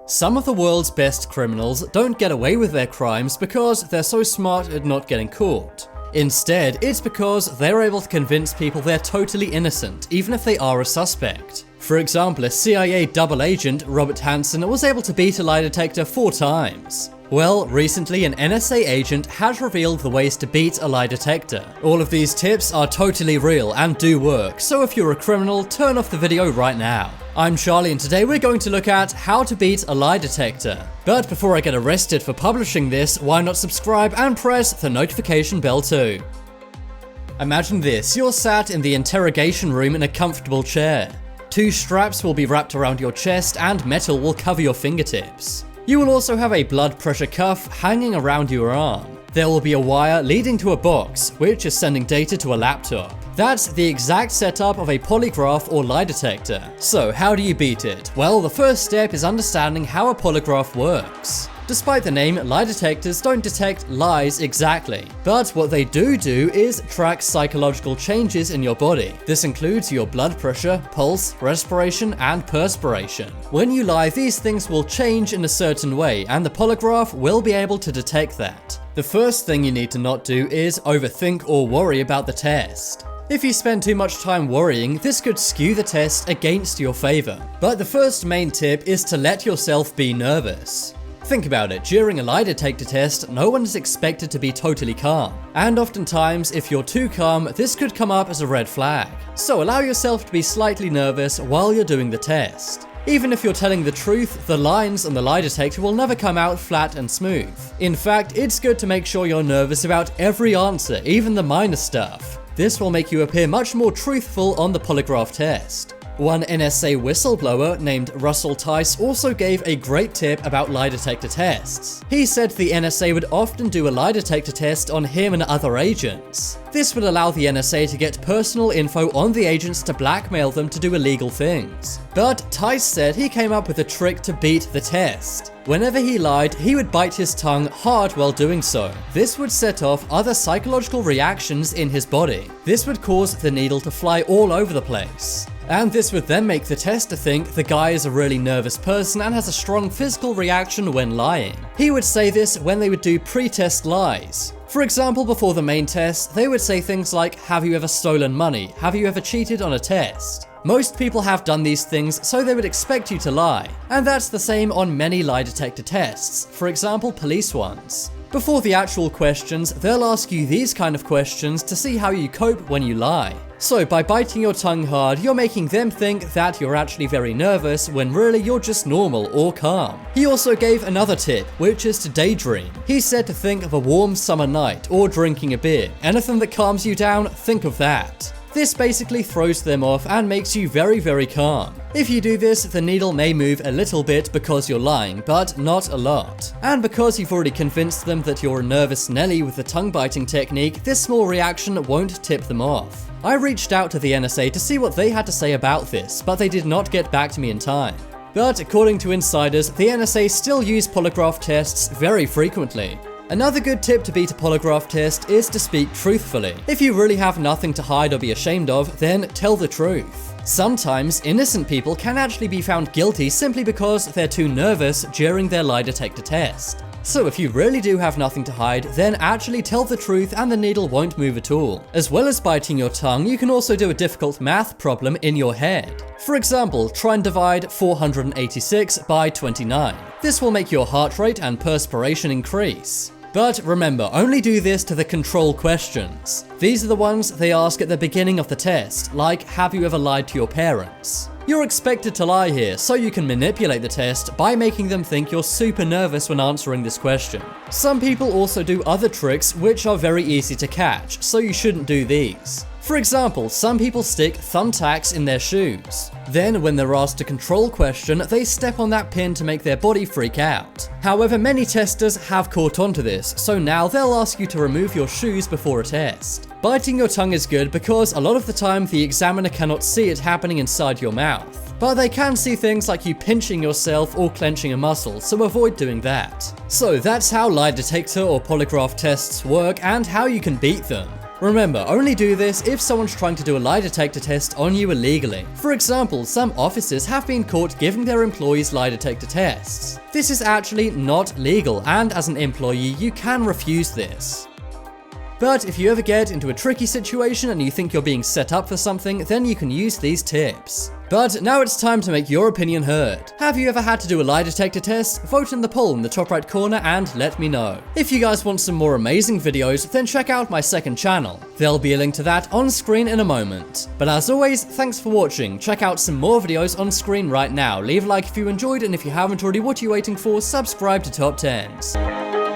Some of the world's best criminals don't get away with their crimes because they're so smart at not getting caught. Instead, it's because they're able to convince people they're totally innocent, even if they are a suspect. For example, a CIA double agent, Robert Hansen, was able to beat a lie detector 4 times. Well, recently an NSA agent has revealed the ways to beat a lie detector. All of these tips are totally real and do work, so if you're a criminal, turn off the video right now. I'm Charlie and today we're going to look at how to beat a lie detector. But before I get arrested for publishing this, why not subscribe and press the notification bell too. Imagine this, you're sat in the interrogation room in a comfortable chair. 2 straps will be wrapped around your chest and metal will cover your fingertips. You will also have a blood pressure cuff hanging around your arm. There will be a wire leading to a box, which is sending data to a laptop. That's the exact setup of a polygraph or lie detector. So how do you beat it? Well, the first step is understanding how a polygraph works. Despite the name, lie detectors don't detect lies exactly, but what they do is track psychological changes in your body. This includes your blood pressure, pulse, respiration, and perspiration. When you lie, these things will change in a certain way, and the polygraph will be able to detect that. The first thing you need to not do is overthink or worry about the test. If you spend too much time worrying, this could skew the test against your favor. But the first main tip is to let yourself be nervous. Think about it, during a lie detector test, no one is expected to be totally calm. And oftentimes, if you're too calm, this could come up as a red flag. So allow yourself to be slightly nervous while you're doing the test. Even if you're telling the truth, the lines on the lie detector will never come out flat and smooth. In fact, it's good to make sure you're nervous about every answer, even the minor stuff. This will make you appear much more truthful on the polygraph test. One NSA whistleblower named Russell Tice also gave a great tip about lie detector tests. He said the NSA would often do a lie detector test on him and other agents. This would allow the NSA to get personal info on the agents to blackmail them to do illegal things. But Tice said he came up with a trick to beat the test. Whenever he lied, he would bite his tongue hard while doing so. This would set off other psychological reactions in his body. This would cause the needle to fly all over the place. And this would then make the tester think the guy is a really nervous person and has a strong physical reaction when lying. He would say this when they would do pre-test lies. For example, before the main test, they would say things like, "Have you ever stolen money? Have you ever cheated on a test?" Most people have done these things, so they would expect you to lie. And that's the same on many lie detector tests, for example, police ones. Before the actual questions, they'll ask you these kind of questions to see how you cope when you lie. So by biting your tongue hard, you're making them think that you're actually very nervous when really you're just normal or calm. He also gave another tip, which is to daydream. He said to think of a warm summer night or drinking a beer. Anything that calms you down, think of that. This basically throws them off and makes you very, very calm. If you do this, the needle may move a little bit because you're lying, but not a lot. And because you've already convinced them that you're a nervous Nelly with the tongue-biting technique, this small reaction won't tip them off. I reached out to the NSA to see what they had to say about this, but they did not get back to me in time. But according to insiders, the NSA still use polygraph tests very frequently. Another good tip to beat a polygraph test is to speak truthfully. If you really have nothing to hide or be ashamed of, then tell the truth. Sometimes, innocent people can actually be found guilty simply because they're too nervous during their lie detector test. So if you really do have nothing to hide, then actually tell the truth and the needle won't move at all. As well as biting your tongue, you can also do a difficult math problem in your head. For example, try and divide 486 by 29. This will make your heart rate and perspiration increase. But remember, only do this to the control questions. These are the ones they ask at the beginning of the test, like, have you ever lied to your parents? You're expected to lie here, so you can manipulate the test by making them think you're super nervous when answering this question. Some people also do other tricks which are very easy to catch, so you shouldn't do these. For example, some people stick thumbtacks in their shoes. Then, when they're asked a control question, they step on that pin to make their body freak out. However, many testers have caught on to this, so now they'll ask you to remove your shoes before a test. Biting your tongue is good because a lot of the time the examiner cannot see it happening inside your mouth. But they can see things like you pinching yourself or clenching a muscle, so avoid doing that. So that's how lie detector or polygraph tests work and how you can beat them. Remember, only do this if someone's trying to do a lie detector test on you illegally. For example, some offices have been caught giving their employees lie detector tests. This is actually not legal, and as an employee, you can refuse this. But if you ever get into a tricky situation and you think you're being set up for something, then you can use these tips. But now it's time to make your opinion heard. Have you ever had to do a lie detector test? Vote in the poll in the top right corner and let me know. If you guys want some more amazing videos, then check out my second channel. There'll be a link to that on screen in a moment. But as always, thanks for watching. Check out some more videos on screen right now. Leave a like if you enjoyed, and if you haven't already, what are you waiting for? Subscribe to Top 10s.